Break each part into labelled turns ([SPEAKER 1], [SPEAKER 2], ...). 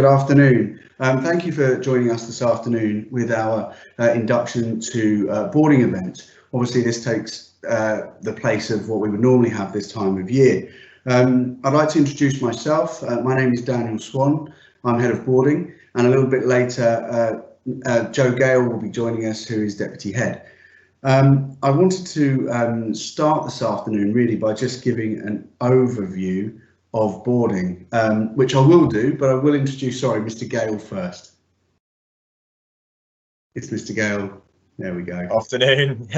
[SPEAKER 1] Good afternoon. Thank you for joining us this afternoon with our induction to boarding event. Obviously, this takes the place of what we would normally have this time of year. I'd like to introduce myself. My name is Daniel Swan. I'm head of boarding, and a little bit later, Mr Gale will be joining us, who is deputy head. I wanted to start this afternoon really by just giving an overview of boarding, which I will do, but I will introduce, Mr Gale first. It's Mr Gale. There we go.
[SPEAKER 2] Afternoon.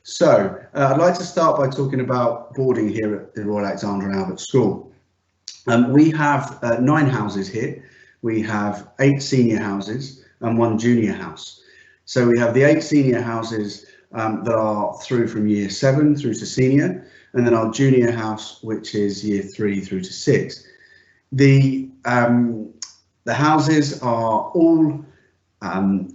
[SPEAKER 1] So, I'd like to start by talking about boarding here at the Royal Alexandra and Albert School. We have 9 houses here. We have 8 senior houses and 1 junior house. So we have the 8 senior houses that are through from year 7 through to senior, and then our junior house, which is year 3 through to 6. The houses are all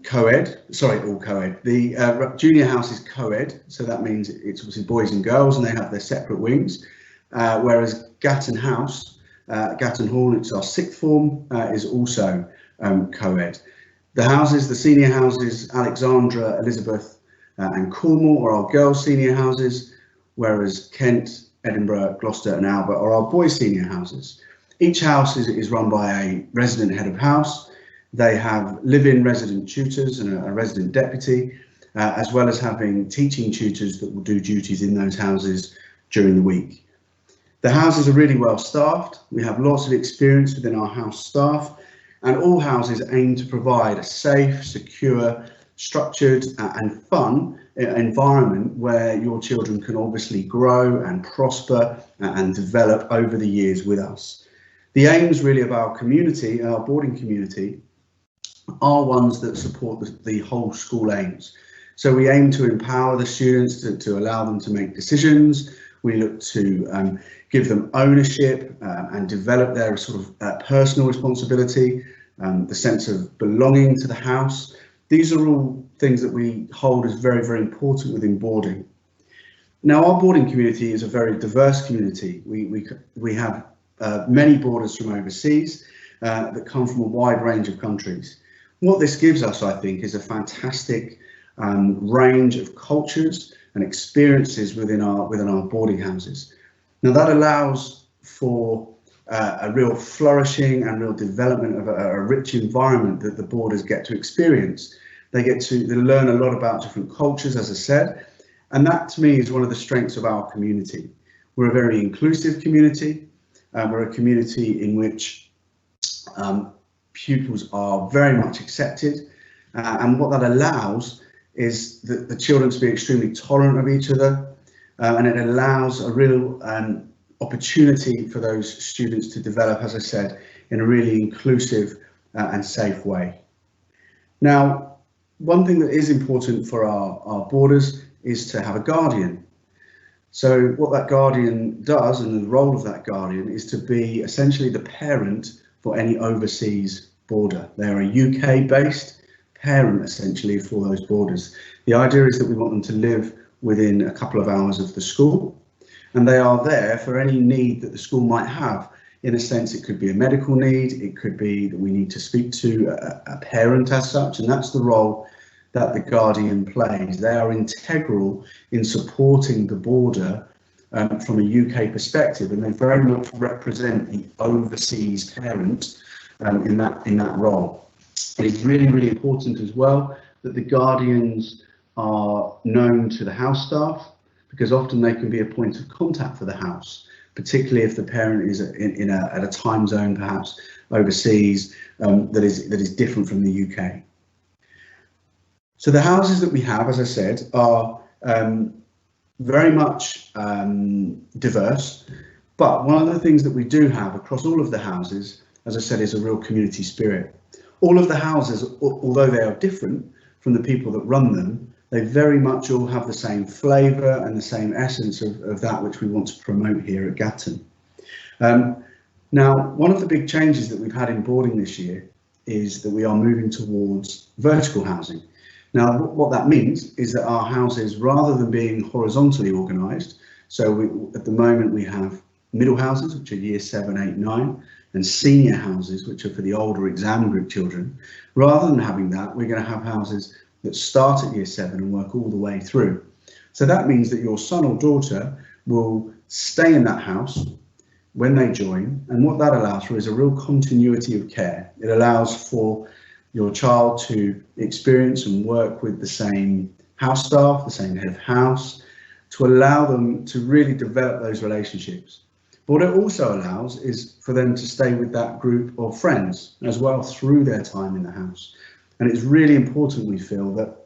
[SPEAKER 1] co-ed. The junior house is co-ed, so that means it's obviously boys and girls, and they have their separate wings. Whereas Gatton House, Gatton Hall, it's our 6th form, is also co-ed. The senior houses, Alexandra, Elizabeth, and Cornwall are our girls' senior houses, whereas Kent, Edinburgh, Gloucester and Albert are our boys' senior houses. Each house is run by a resident head of house. They have live-in resident tutors and a resident deputy, as well as having teaching tutors that will do duties in those houses during the week. The houses are really well staffed. We have lots of experience within our house staff, and all houses aim to provide a safe, secure, structured and fun environment where your children can obviously grow and prosper and develop over the years with us. The aims really of our community, our boarding community, are ones that support the whole school aims. So we aim to empower the students to allow them to make decisions. We look to give them ownership and develop their sort of personal responsibility, the sense of belonging to the house. These are all things that we hold as very, very important within boarding. Now, our boarding community is a very diverse community. We have many boarders from overseas that come from a wide range of countries. What this gives us, I think, is a fantastic range of cultures and experiences within our boarding houses. Now, that allows for a real flourishing and real development of a rich environment that the boarders get to experience. They learn a lot about different cultures, as I said, and that to me is one of the strengths of our community. We're a very inclusive community. We're a community in which pupils are very much accepted, and what that allows is the children to be extremely tolerant of each other, and it allows a real opportunity for those students to develop, as I said, in a really inclusive and safe way. Now, one thing that is important for our boarders is to have a guardian. So what that guardian does, and the role of that guardian, is to be essentially the parent for any overseas boarder. They're a UK-based parent essentially for those boarders. The idea is that we want them to live within a couple of hours of the school, and they are there for any need that the school might have. In a sense, it could be a medical need, it could be that we need to speak to a parent as such, and that's the role that the guardian plays. They are integral in supporting the boarder from a UK perspective, and they very much represent the overseas parent in that role. It is really, really important as well that the guardians are known to the house staff, because often they can be a point of contact for the house, particularly if the parent is at a time zone perhaps overseas that is different from the UK. So the houses that we have, as I said, are very much diverse, but one of the things that we do have across all of the houses, as I said, is a real community spirit. All of the houses, although they are different from the people that run them, they very much all have the same flavour and the same essence of that which we want to promote here at Gatton. Now, one of the big changes that we've had in boarding this year is that we are moving towards vertical housing. Now, what that means is that our houses, rather than being horizontally organised, So at the moment we have middle houses, which are year 7, 8, 9, and senior houses, which are for the older exam group children. Rather than having that, we're going to have houses that start at year 7 and work all the way through. So that means that your son or daughter will stay in that house when they join, and what that allows for is a real continuity of care. It allows for your child to experience and work with the same house staff, the same head of house, to allow them to really develop those relationships. But what it also allows is for them to stay with that group of friends as well through their time in the house. And it's really important, we feel, that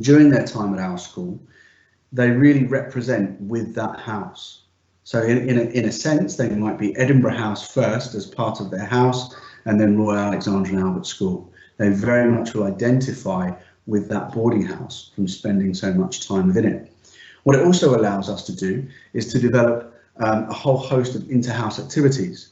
[SPEAKER 1] during their time at our school, they really represent with that house. So in a sense, they might be Edinburgh House first as part of their house, and then Royal Alexandra and Albert School. They very much will identify with that boarding house from spending so much time within it. What it also allows us to do is to develop a whole host of inter-house activities.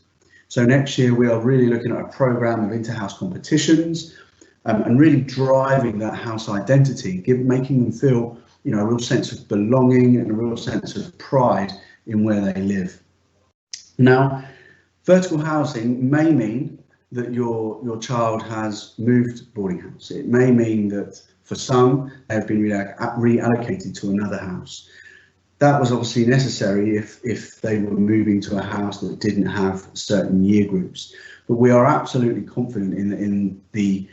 [SPEAKER 1] So next year we are really looking at a programme of inter-house competitions and really driving that house identity, making them feel, you know, a real sense of belonging and a real sense of pride in where they live. Now, vertical housing may mean that your child has moved boarding house. It may mean that for some they have been reallocated to another house. That was obviously necessary if they were moving to a house that didn't have certain year groups. But we are absolutely confident in the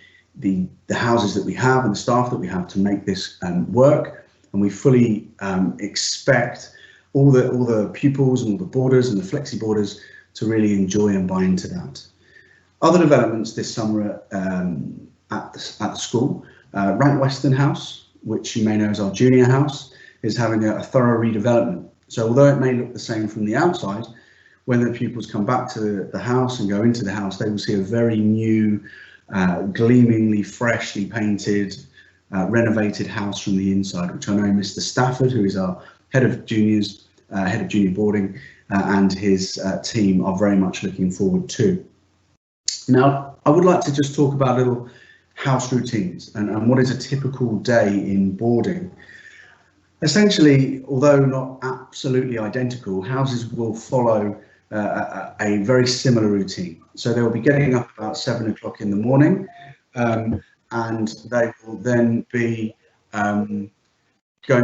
[SPEAKER 1] houses that we have and the staff that we have to make this work, and we fully expect all the pupils and all the boarders and the flexi boarders to really enjoy and buy into that. Other developments this summer at the school, Rank Western House, which you may know as our junior house, is having a thorough redevelopment. So although it may look the same from the outside, when the pupils come back to the house and go into the house, they will see a very new, gleamingly freshly painted, renovated house from the inside, which I know Mr Stafford, who is our head of juniors, head of junior boarding, and his team are very much looking forward to. Now, I would like to just talk about little house routines and what is a typical day in boarding. Essentially, although not absolutely identical, houses will follow a very similar routine. So they will be getting up about 7 o'clock in the morning, and they will then be going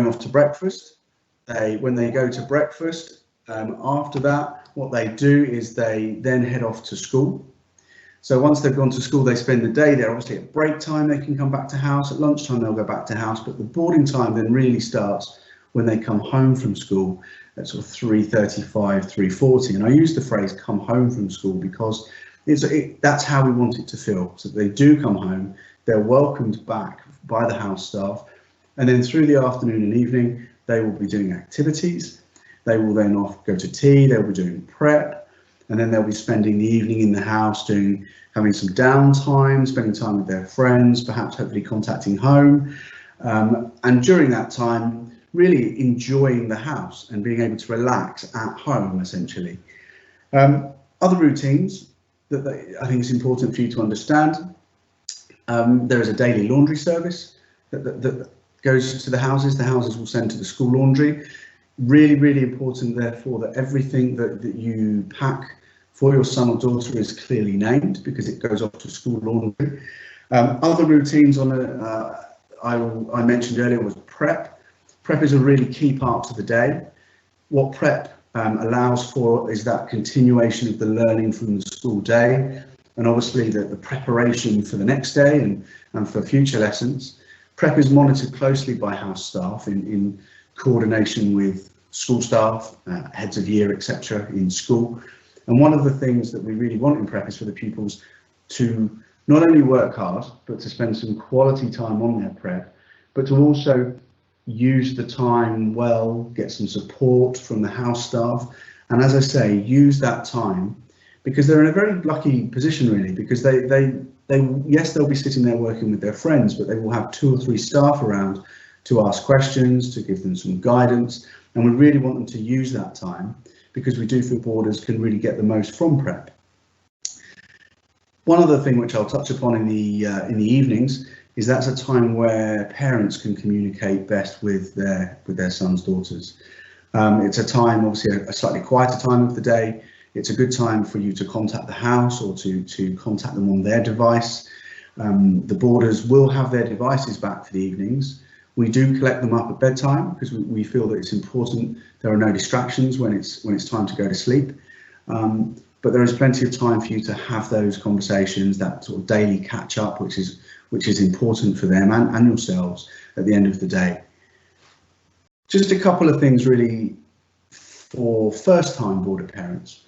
[SPEAKER 1] off to breakfast. When they go to breakfast, after that, what they do is they then head off to school. So once they've gone to school, they spend the day there. Obviously at break time, they can come back to house. At lunchtime, they'll go back to house. But the boarding time then really starts when they come home from school at sort of 3:35, 3:40. And I use the phrase come home from school because that's how we want it to feel. So they do come home, they're welcomed back by the house staff. And then through the afternoon and evening, they will be doing activities. They will then go to tea, they'll be doing prep. And then they'll be spending the evening in the house having some downtime, spending time with their friends, perhaps hopefully contacting home. And during that time, really enjoying the house and being able to relax at home, essentially. Other routines that I think it's important for you to understand. There is a daily laundry service that goes to the houses. The houses will send to the school laundry. Really, really important, therefore, that everything that you pack for your son or daughter is clearly named because it goes off to school laundry. Other routines I mentioned earlier was prep. Prep is a really key part of the day. What prep allows for is that continuation of the learning from the school day, and obviously the preparation for the next day and for future lessons. Prep is monitored closely by house staff in coordination with school staff, heads of year, etc. in school. And one of the things that we really want in prep is for the pupils to not only work hard, but to spend some quality time on their prep, but to also use the time well, get some support from the house staff. And as I say, use that time because they're in a very lucky position really, because yes, they'll be sitting there working with their friends, but they will have 2 or 3 staff around to ask questions, to give them some guidance. And we really want them to use that time because we do feel boarders can really get the most from prep. One other thing which I'll touch upon in the evenings is that's a time where parents can communicate best with their sons, daughters. It's a time, obviously a slightly quieter time of the day. It's a good time for you to contact the house or to contact them on their device. The boarders will have their devices back for the evenings. We do collect them up at bedtime because we feel that it's important. There are no distractions when it's time to go to sleep. But there is plenty of time for you to have those conversations, that sort of daily catch up, which is important for them and yourselves at the end of the day. Just a couple of things really for first-time boarder parents.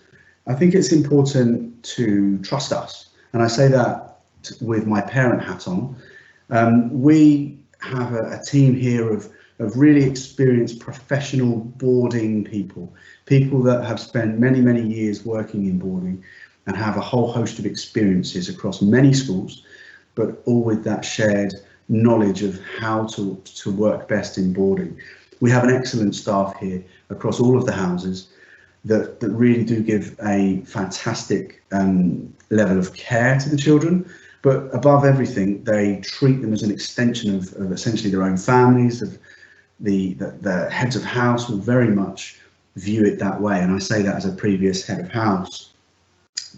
[SPEAKER 1] I think it's important to trust us, and I say that with my parent hat on. We have a team here of really experienced professional boarding people that have spent many years working in boarding and have a whole host of experiences across many schools, but all with that shared knowledge of how to work best in boarding. We have an excellent staff here across all of the houses that really do give a fantastic level of care to the children, but above everything, they treat them as an extension of essentially their own families. The heads of house will very much view it that way, and I say that as a previous head of house.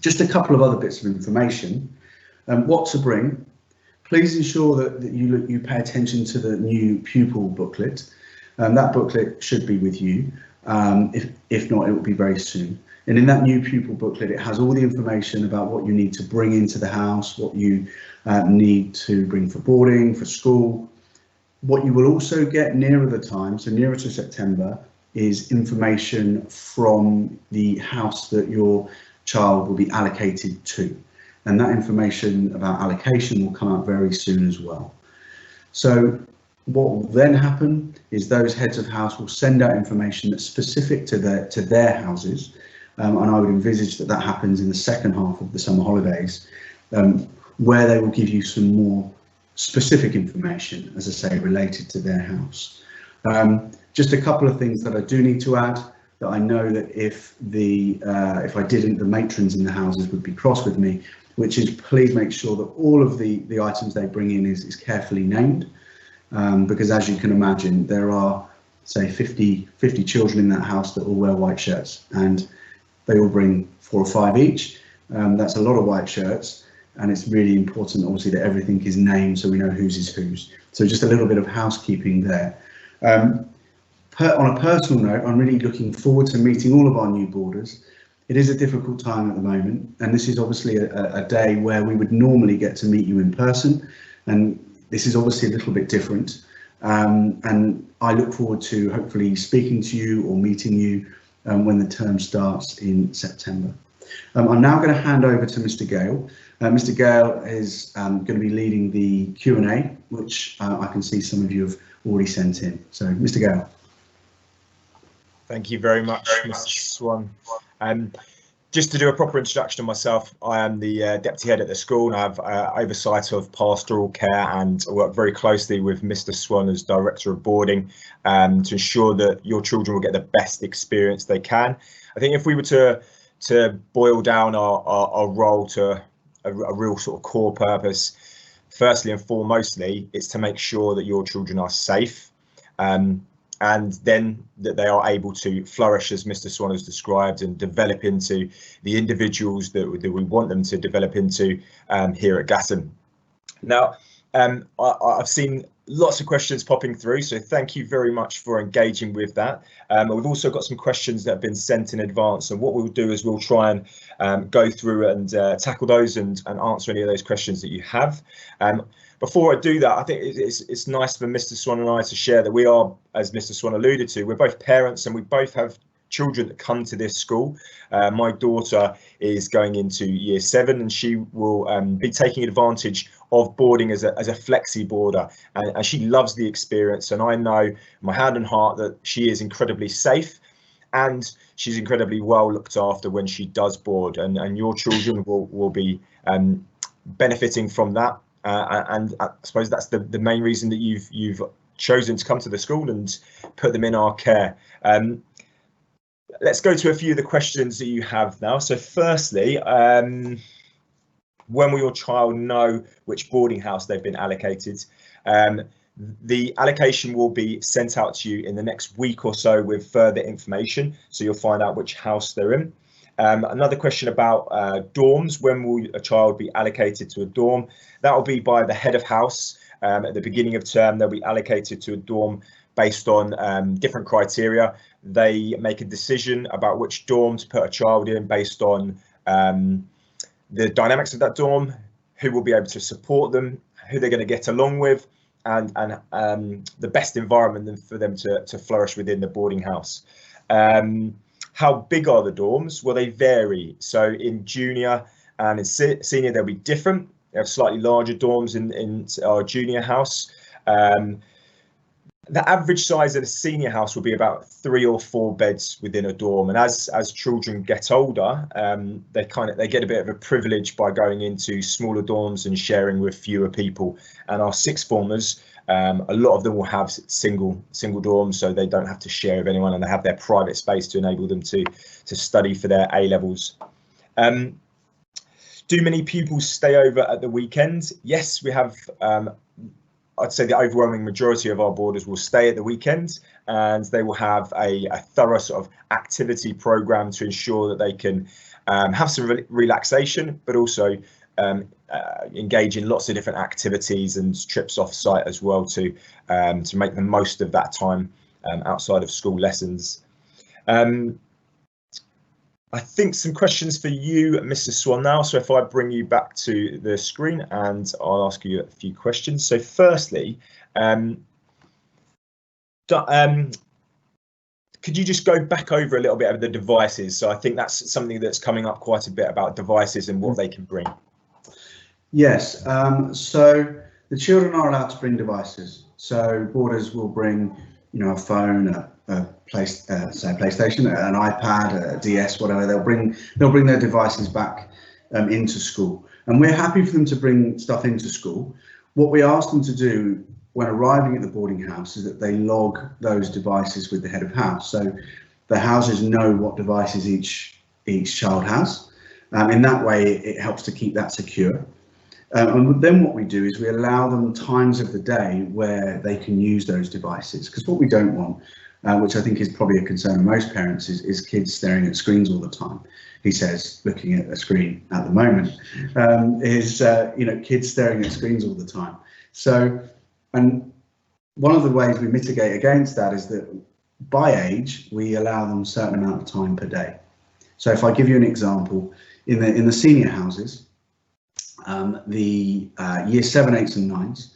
[SPEAKER 1] Just a couple of other bits of information. What to bring. Please ensure that you pay attention to the new pupil booklet. That booklet should be with you. If not, it will be very soon. And in that new pupil booklet, it has all the information about what you need to bring into the house, what you need to bring for boarding, for school. What you will also get nearer the time, so nearer to September, is information from the house that your child will be allocated to. And that information about allocation will come out very soon as well. So what will then happen is those heads of house will send out information that's specific to their houses, and I would envisage that happens in the second half of the summer holidays, where they will give you some more specific information, as I say, related to their house. Just a couple of things that I do need to add, that I know that if I didn't, the matrons in the houses would be cross with me, which is please make sure that all of the items they bring in is carefully named. Because as you can imagine, there are, say, 50 children in that house that all wear white shirts, and they all bring 4 or 5 each. That's a lot of white shirts, and it's really important, obviously, that everything is named so we know whose is whose. So just a little bit of housekeeping there. On a personal note, I'm really looking forward to meeting all of our new boarders. It is a difficult time at the moment, and this is obviously a day where we would normally get to meet you in person, and this is obviously a little bit different, and I look forward to hopefully speaking to you or meeting you when the term starts in September. I'm now going to hand over to Mr Gale. Mr Gale is going to be leading the Q&A, which I can see some of you have already sent in. So, Mr Gale.
[SPEAKER 2] Thank you very much, Mr Swan. Just to do a proper introduction of myself, I am the deputy head at the school, and I have oversight of pastoral care, and I work very closely with Mr Swan as director of boarding to ensure that your children will get the best experience they can. I think if we were to boil down our role to a real sort of core purpose, firstly and foremostly, it's to make sure that your children are safe, and then that they are able to flourish, as Mr Swan has described, and develop into the individuals that we want them to develop into here at Gatton. Now, I've seen lots of questions popping through, so thank you very much for engaging with that. We've also got some questions that have been sent in advance, and what we'll do is we'll try and go through and tackle those and answer any of those questions that you have. Before I do that, I think it's nice for Mr Swan and I to share that we are, as Mr Swan alluded to, we're both parents and we both have children that come to this school. My daughter is going into year 7, and she will be taking advantage of boarding as a flexi boarder, and she loves the experience, and I know my hand and heart that she is incredibly safe and she's incredibly well looked after when she does board, and your children will be benefiting from that. And I suppose that's the main reason that you've chosen to come to the school and put them in our care. Let's go to a few of the questions that you have now. So firstly, when will your child know which boarding house they've been allocated? The allocation will be sent out to you in the next week or so with further information, so you'll find out which house they're in. Another question about dorms. When will a child be allocated to a dorm? That will be by the head of house. At the beginning of term, they'll be allocated to a dorm based on different criteria. They make a decision about which dorm to put a child in based on the dynamics of that dorm, who will be able to support them, who they're going to get along with, and the best environment for them to flourish within the boarding house. How big are the dorms? Well, they vary. So in junior and in senior, they'll be different. They have slightly larger dorms in our junior house. The average size of a senior house will be about 3 or 4 beds within a dorm. And as children get older, they get a bit of a privilege by going into smaller dorms and sharing with fewer people. And our sixth formers, a lot of them will have single dorms, so they don't have to share with anyone, and they have their private space to enable them to study for their A levels. Do many pupils stay over at the weekend? Yes, we have. I'd say the overwhelming majority of our boarders will stay at the weekend, and they will have a thorough sort of activity program to ensure that they can have some relaxation, but also engage in lots of different activities and trips off site as well to make the most of that time outside of school lessons. I think some questions for you, Mr. Swan, now. So if I bring you back to the screen and I'll ask you a few questions. So firstly, could you just go back over a little bit of the devices? So I think that's something that's coming up quite a bit about devices and what they can bring.
[SPEAKER 1] Yes, so the children are allowed to bring devices. So boarders will bring, a phone, a PlayStation, an iPad, a DS, whatever. They'll bring their devices back into school, and we're happy for them to bring stuff into school. What we ask them to do when arriving at the boarding house is that they log those devices with the head of house, so the houses know what devices each child has. In that way, it helps to keep that secure. And then what we do is we allow them times of the day where they can use those devices, because what we don't want, which I think is probably a concern of most parents, is kids staring at screens all the time. He says, looking at a screen at the moment, kids staring at screens all the time. So, and one of the ways we mitigate against that is that by age, we allow them a certain amount of time per day. So if I give you an example, in the senior houses, the year 7, 8s and 9s,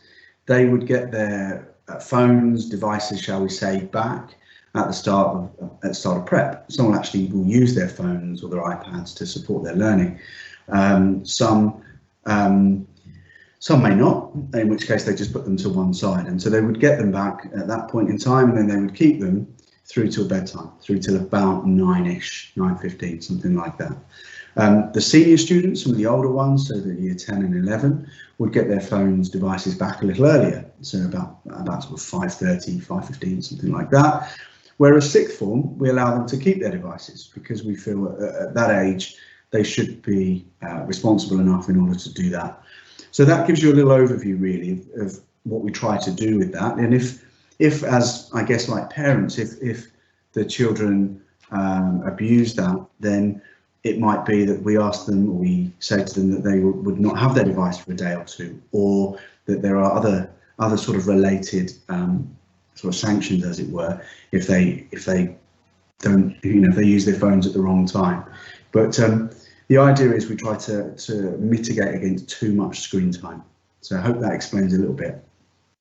[SPEAKER 1] they would get their phones, devices, shall we say, back at the start of prep. Some actually will use their phones or their iPads to support their learning. Some may not, in which case they just put them to one side. And so they would get them back at that point in time, and then they would keep them through till bedtime, through till about 9-ish, 9:15, something like that. The senior students, some of the older ones, so the year 10 and 11, would get their phones, devices back a little earlier, so about sort of 5:30, 5:15, something like that. Whereas sixth form, we allow them to keep their devices because we feel at that age they should be responsible enough in order to do that. So that gives you a little overview really of what we try to do with that. And if as I guess like parents, if the children abuse that, then it might be that we ask them, or we say to them that they would not have their device for a day or two, or that there are other sort of related sort of sanctions, as it were, if they don't, if they use their phones at the wrong time. But the idea is we try to mitigate against too much screen time. So I hope that explains a little bit.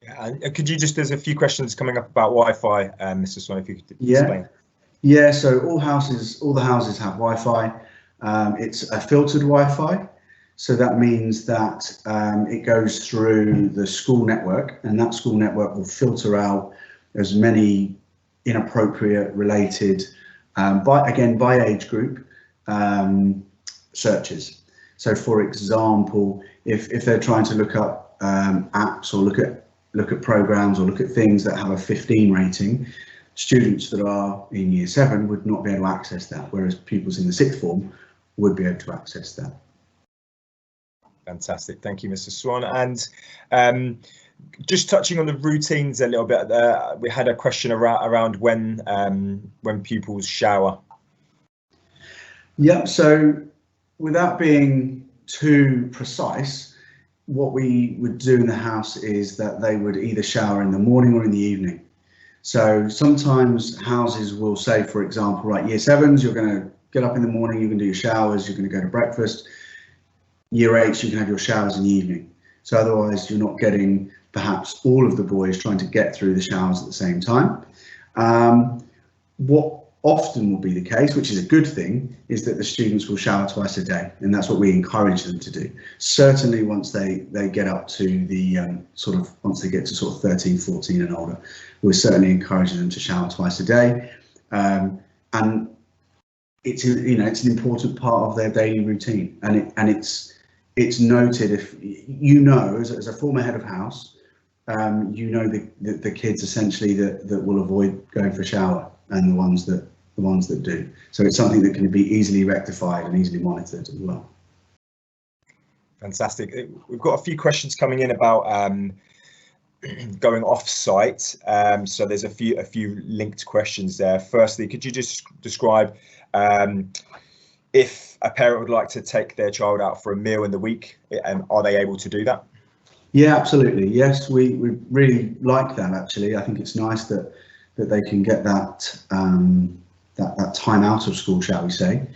[SPEAKER 2] Yeah, and could you just, there's a few questions coming up about Wi-Fi, Mr. Swan, if you could explain.
[SPEAKER 1] Yeah, so all the houses have Wi-Fi. It's a filtered Wi-Fi, so that means that it goes through the school network, and that school network will filter out as many inappropriate, related, by age group, searches. So, for example, if they're trying to look up apps or look at programs or look at things that have a 15 rating, students that are in year 7 would not be able to access that, whereas pupils in the sixth form would be able to access that.
[SPEAKER 2] Fantastic, thank you, Mr. Swan. And Just touching on the routines a little bit, we had a question around when pupils shower.
[SPEAKER 1] Yep, so without being too precise, what we would do in the house is that they would either shower in the morning or in the evening. So sometimes houses will say, for example, right, year sevens, you're going to get up in the morning, you can do your showers, you're going to go to breakfast. Year eights, you can have your showers in the evening. So otherwise you're not getting perhaps all of the boys trying to get through the showers at the same time. What often will be the case, which is a good thing, is that the students will shower twice a day, and that's what we encourage them to do. Certainly once they get up to the once they get to sort of 13, 14 and older, we're certainly encouraging them to shower twice a day. And it's, you know, it's an important part of their daily routine, and it's noted. If you know, as a former head of house, you know the kids essentially that will avoid going for a shower, and the ones that do. So it's something that can be easily rectified and easily monitored as well.
[SPEAKER 2] Fantastic. We've got a few questions coming in about going off site. So there's a few linked questions there. Firstly, could you just describe if a parent would like to take their child out for a meal in the week, are they able to do that?
[SPEAKER 1] Yeah, absolutely. Yes, we really like that, actually. I think it's nice that they can get that that time out of school, shall we say.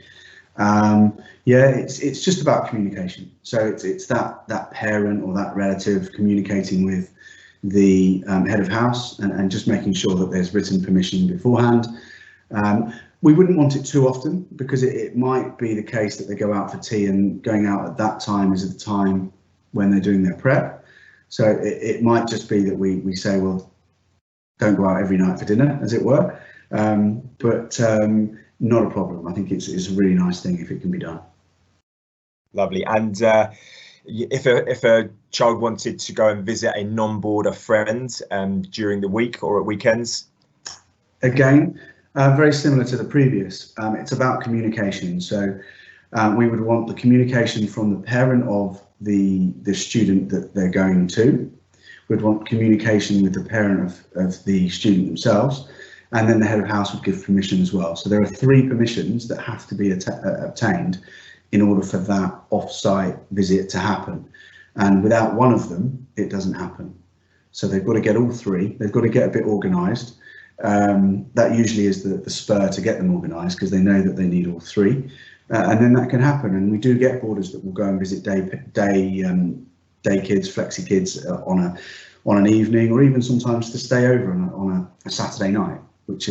[SPEAKER 1] Yeah, it's just about communication. So it's that parent or that relative communicating with the head of house and just making sure that there's written permission beforehand. We wouldn't want it too often, because it might be the case that they go out for tea, and going out at that time is at the time when they're doing their prep. So it might just be that we say, well, don't go out every night for dinner, as it were. But not a problem. I think it's a really nice thing if it can be done.
[SPEAKER 2] Lovely. And if a child wanted to go and visit a non-boarder friend during the week or at weekends?
[SPEAKER 1] Again, very similar to the previous. It's about communication. So we would want the communication from the parent of the student that they're going to. We'd want communication with the parent of the student themselves, and then the head of house would give permission as well. So there are 3 permissions that have to be obtained in order for that off-site visit to happen. And without one of them, it doesn't happen. So they've got to get all 3. They've got to get a bit organised. That usually is the spur to get them organised, because they know that they need all 3. And then that can happen. And we do get boarders that will go and visit day kids, flexi kids on an evening, or even sometimes to stay over on a Saturday night, which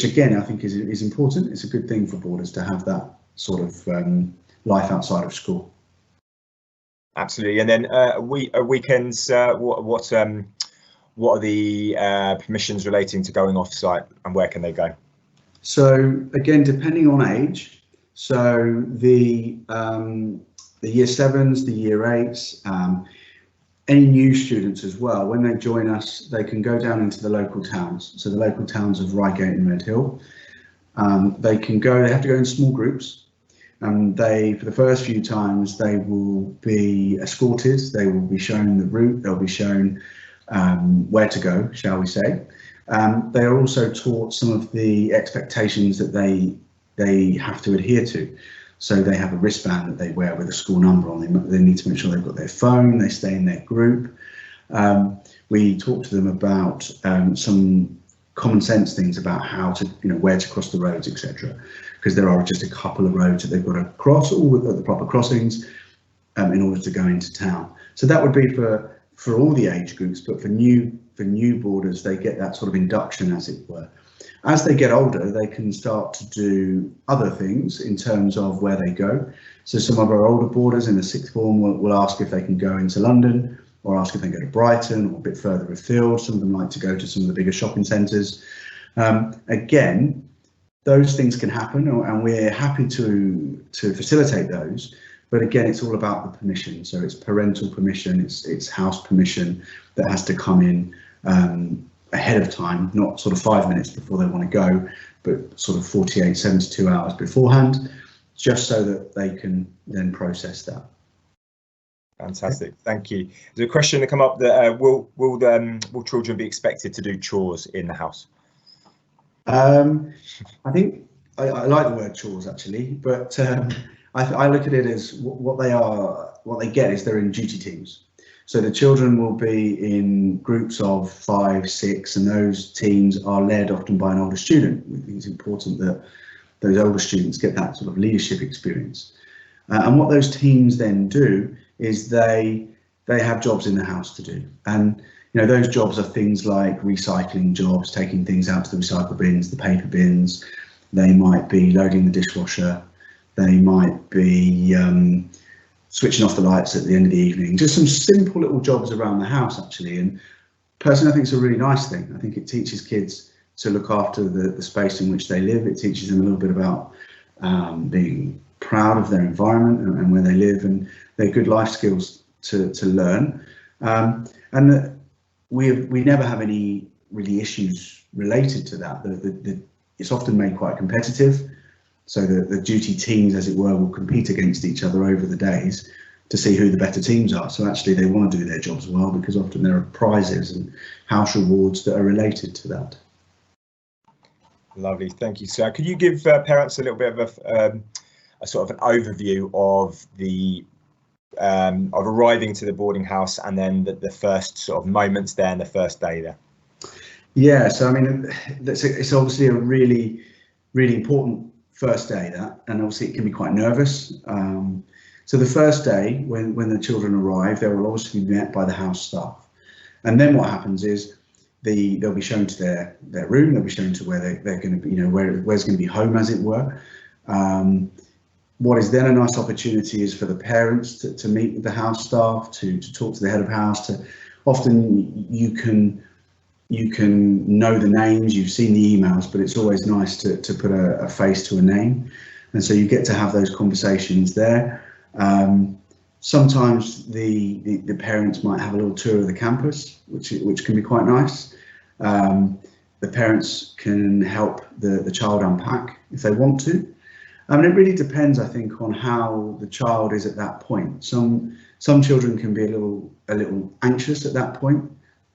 [SPEAKER 1] again I think is important. It's a good thing for boarders to have that sort of life outside of school.
[SPEAKER 2] Absolutely. And then weekends, what are the permissions relating to going off site, and where can they go? So
[SPEAKER 1] again, depending on age, so the year 7s, the year 8s, any new students as well, when they join us, they can go down into the local towns. So the local towns of Reigate and Redhill. They have to go in small groups. For the first few times, they will be escorted. They will be shown the route. They'll be shown where to go, shall we say. They are also taught some of the expectations that they have to adhere to. So they have a wristband that they wear with a school number on. They need to make sure they've got their phone, they stay in their group. We talk to them about some common sense things about how to, where to cross the roads, etc. Because there are just a couple of roads that they've got to cross, all at the proper crossings, in order to go into town. So that would be for all the age groups, but for new boarders, they get that sort of induction, as it were. As they get older, they can start to do other things in terms of where they go. So some of our older boarders in the 6th form will ask if they can go into London, or ask if they can go to Brighton, or a bit further afield. Some of them like to go to some of the bigger shopping centres. Again, those things can happen, and we're happy to facilitate those. But again, it's all about the permission. So it's parental permission, it's house permission that has to come in ahead of time, not sort of 5 minutes before they want to go, but sort of 48, 72 hours beforehand, just so that they can then process that.
[SPEAKER 2] Fantastic, thank you. There's a question that come up that will children be expected to do chores in the house?
[SPEAKER 1] I think I like the word chores actually, but I look at it as what they get is they're in duty teams. So the children will be in groups of 5, 6, and those teams are led often by an older student. We think it's important that those older students get that sort of leadership experience. And what those teams then do is they have jobs in the house to do. And those jobs are things like recycling jobs, taking things out to the recycle bins, the paper bins. They might be loading the dishwasher. They might be switching off the lights at the end of the evening. Just some simple little jobs around the house, actually. And personally, I think it's a really nice thing. I think it teaches kids to look after the space in which they live. It teaches them a little bit about being proud of their environment and where they live, and they're good life skills to learn. And we never have any really issues related to that. It's often made quite competitive. So the duty teams, as it were, will compete against each other over the days to see who the better teams are. So actually they want to do their jobs well, because often there are prizes and house rewards that are related to that.
[SPEAKER 2] Lovely, thank you, sir. Could you give parents a little bit of a sort of an overview of of arriving to the boarding house, and then the first sort of moments there and the first day there?
[SPEAKER 1] Yeah, so I mean, it's obviously a really, really important first day, and obviously it can be quite nervous. So the first day, when the children arrive, they will obviously be met by the house staff, and then what happens is they'll be shown to their room. They'll be shown to where they're going to be, where's going to be home, as it were. What is then a nice opportunity is for the parents to meet with the house staff, to talk to the head of house. Often you can know the names, you've seen the emails, but it's always nice to put a face to a name, and so you get to have those conversations there. Sometimes the parents might have a little tour of the campus, which can be quite nice. The parents can help the child unpack if they want to. I mean, it really depends, I think, on how the child is at that point. Some children can be a little anxious at that point.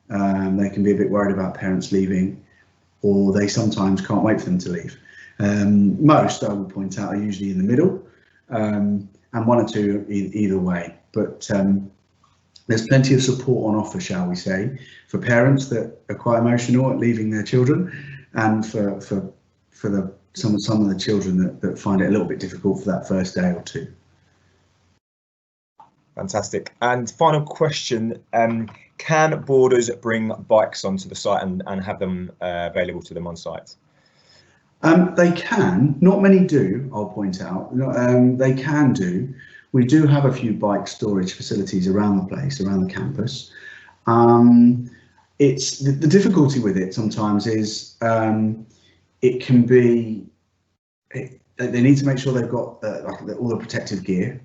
[SPEAKER 1] They can be a bit worried about parents leaving, or they sometimes can't wait for them to leave. Most, I would point out, are usually in the middle, and one or two either way. But there's plenty of support on offer, shall we say, for parents that are quite emotional at leaving their children, and for some of the children that find it a little bit difficult for that first day or two. Fantastic.
[SPEAKER 2] And final question, can boarders bring bikes onto the site and have them available to them on site?
[SPEAKER 1] They can. Not many do, I'll point out. They can do. We do have a few bike storage facilities around the place, around the campus. It's the difficulty with it sometimes is it can be, they need to make sure they've got all the protective gear,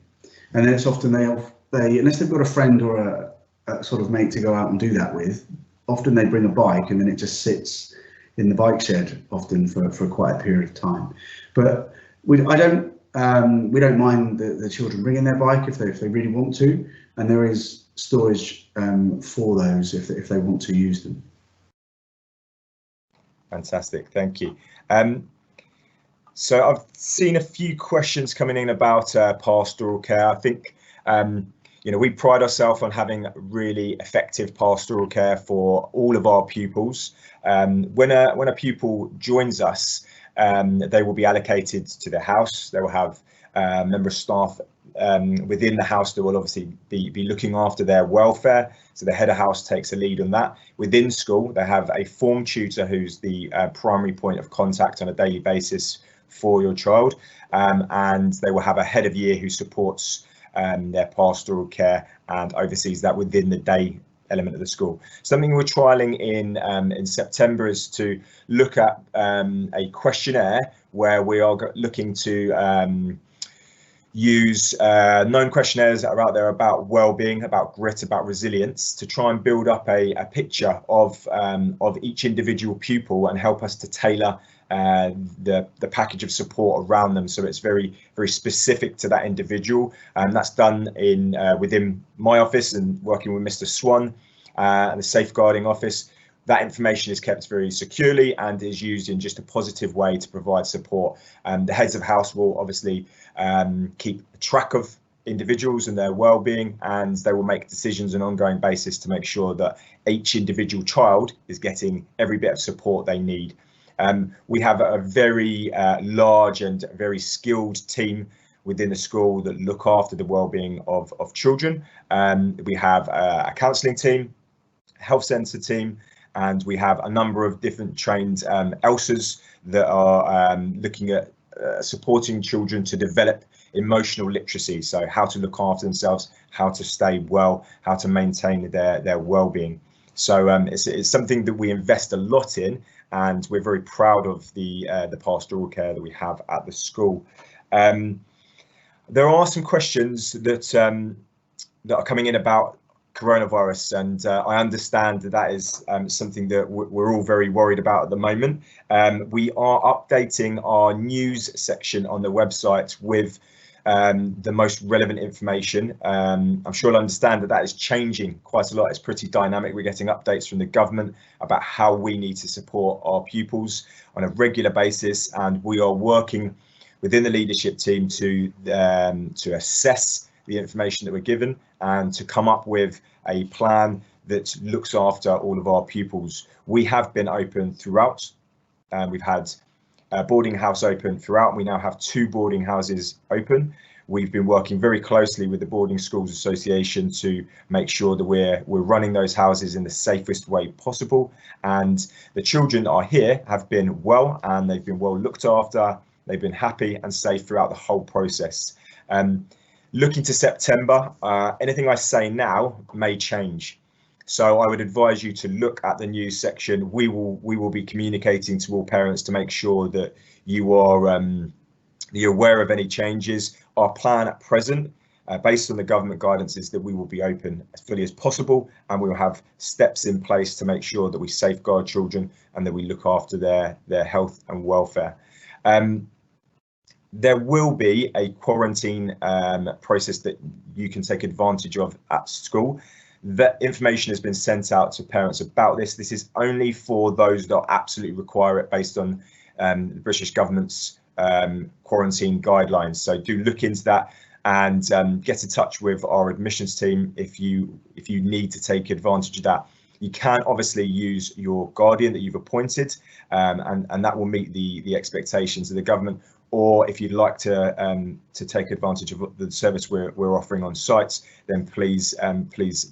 [SPEAKER 1] and then it's often they unless they've got a friend or a sort of mate to go out and do that with, often they bring a bike and then it just sits in the bike shed often for quite a period of time. But we don't mind the children bringing their bike if they really want to, and there is storage for those if they want to use them.
[SPEAKER 2] Fantastic, thank you. So I've seen a few questions coming in about pastoral care. I think we pride ourselves on having really effective pastoral care for all of our pupils. When a pupil joins us, they will be allocated to the house. They will have a member of staff within the house that will obviously be looking after their welfare. So the head of house takes a lead on that. Within school, they have a form tutor who's the primary point of contact on a daily basis for your child, and they will have a head of year who supports their pastoral care and oversees that within the day element of the school. Something we're trialing in September is to look at a questionnaire where we are looking to use known questionnaires that are out there about well-being, about grit, about resilience, to try and build up a picture of each individual pupil and help us to tailor the package of support around them, so it's very specific to that individual, and that's done in within my office and working with Mr Swan and the safeguarding office. That information is kept very securely and is used in just a positive way to provide support. The heads of house will obviously keep track of individuals and their well-being, and they will make decisions on an ongoing basis to make sure that each individual child is getting every bit of support they need. We have a very large and very skilled team within the school that look after the well-being of children. We have a counselling team, health centre team, and we have a number of different trained ELSAs that are looking at supporting children to develop emotional literacy, so how to look after themselves, how to stay well, how to maintain their well-being. So it's something that we invest a lot in, and we're very proud of the pastoral care that we have at the school. There are some questions that are coming in about coronavirus, and I understand that is something that we're all very worried about at the moment. We are updating our news section on the website with the most relevant information. I'm sure you'll understand that is changing quite a lot. It's pretty dynamic. We're getting updates from the government about how we need to support our pupils on a regular basis, and we are working within the leadership team to assess the information that we're given and to come up with a plan that looks after all of our pupils. We have been open throughout. We've had a boarding house open throughout. We now have 2 boarding houses open. We've been working very closely with the Boarding Schools Association to make sure that we're running those houses in the safest way possible. And the children that are here have been well, and they've been well looked after. They've been happy and safe throughout the whole process. Looking to September, anything I say now may change. So I would advise you to look at the news section. We will be communicating to all parents to make sure that you are you're aware of any changes. Our plan at present, based on the government guidance, is that we will be open as fully as possible, and we will have steps in place to make sure that we safeguard children and that we look after their health and welfare. There will be a quarantine process that you can take advantage of at school. That information has been sent out to parents about this. This is only for those that absolutely require it based on the British government's quarantine guidelines. So do look into that and get in touch with our admissions team if you need to take advantage of that. You can obviously use your guardian that you've appointed, and that will meet the expectations of the government. Or if you'd like to take advantage of the service we're offering on site, then please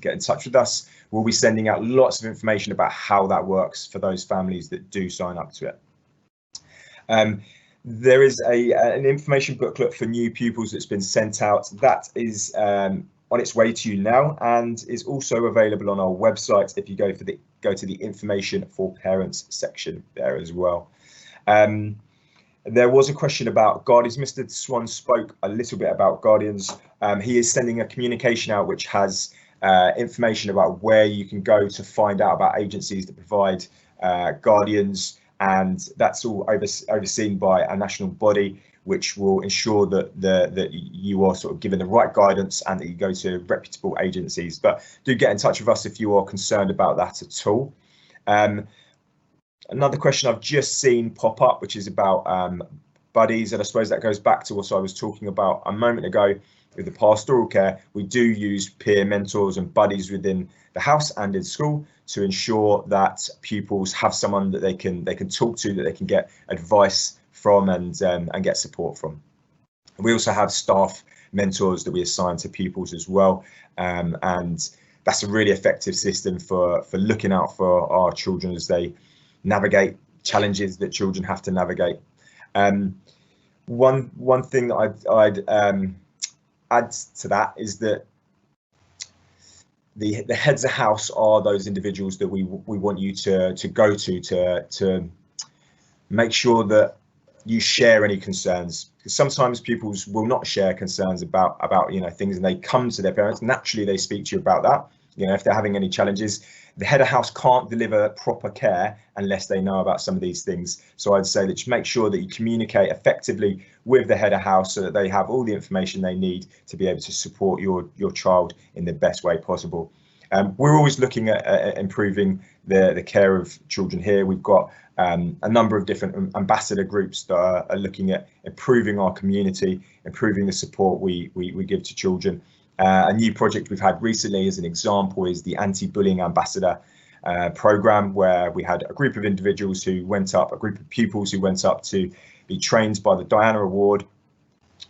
[SPEAKER 2] get in touch with us. We'll be sending out lots of information about how that works for those families that do sign up to it. There is an information booklet for new pupils that's been sent out. That is on its way to you now, and is also available on our website if you go to the information for parents section there as well. There was a question about guardians. Mr Swan spoke a little bit about guardians. He is sending a communication out which has information about where you can go to find out about agencies that provide guardians, and that's all overseen by a national body, which will ensure that you are sort of given the right guidance and that you go to reputable agencies. But do get in touch with us if you are concerned about that at all. Another question I've just seen pop up, which is about buddies, and I suppose that goes back to what I was talking about a moment ago with the pastoral care. We do use peer mentors and buddies within the house and in school to ensure that pupils have someone that they can talk to, that they can get advice from and get support from. We also have staff mentors that we assign to pupils as well, and that's a really effective system for looking out for our children as they navigate challenges that children have to navigate. One thing that I'd add to that is that the heads of house are those individuals that we want you to go to make sure that you share any concerns, because sometimes pupils will not share concerns about things, and they come to their parents. Naturally they speak to you about that, you know, if they're having any challenges. The head of house can't deliver proper care unless they know about some of these things. So I'd say that just make sure that you communicate effectively with the head of house so that they have all the information they need to be able to support your child in the best way possible. We're always looking at improving the care of children here. We've got a number of different ambassador groups that are looking at improving our community, improving the support we give to children. A new project we've had recently, as an example, is the anti-bullying ambassador program, where we had a group of individuals who went up, a group of pupils who went up to be trained by the Diana Award,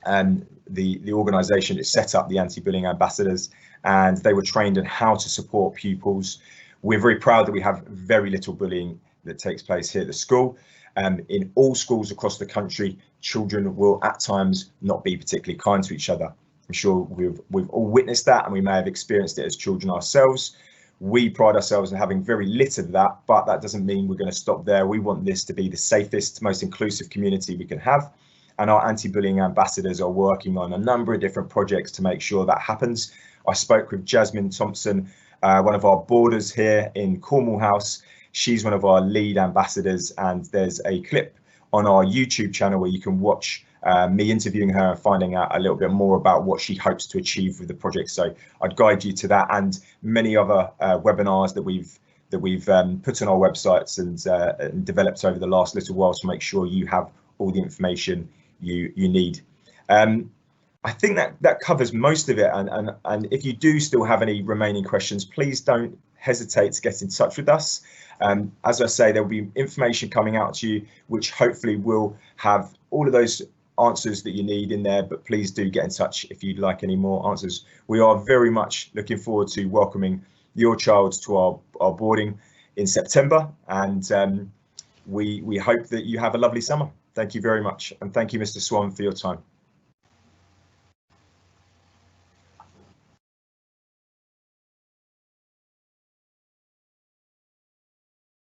[SPEAKER 2] and the organisation that set up the anti-bullying ambassadors, and they were trained on how to support pupils. We're very proud that we have very little bullying that takes place here at the school. In all schools across the country, children will at times not be particularly kind to each other. I'm sure we've all witnessed that, and we may have experienced it as children ourselves. We pride ourselves in having very little of that, but that doesn't mean we're going to stop there. We want this to be the safest, most inclusive community we can have, and our anti-bullying ambassadors are working on a number of different projects to make sure that happens. I spoke with Jasmine Thompson, one of our boarders here in Cornwall House. She's one of our lead ambassadors, and there's a clip on our YouTube channel where you can watch me interviewing her and finding out a little bit more about what she hopes to achieve with the project. So I'd guide you to that and many other webinars that we've put on our websites and developed over the last little while to make sure you have all the information you need. I think that covers most of it, and if you do still have any remaining questions, please don't hesitate to get in touch with us. As I say, there will be information coming out to you which hopefully will have all of those answers that you need in there, but please do get in touch if you'd like any more answers. We are very much looking forward to welcoming your child to our boarding in September, and we hope that you have a lovely summer. Thank you very much, and thank you, Mr. Swan, for your time.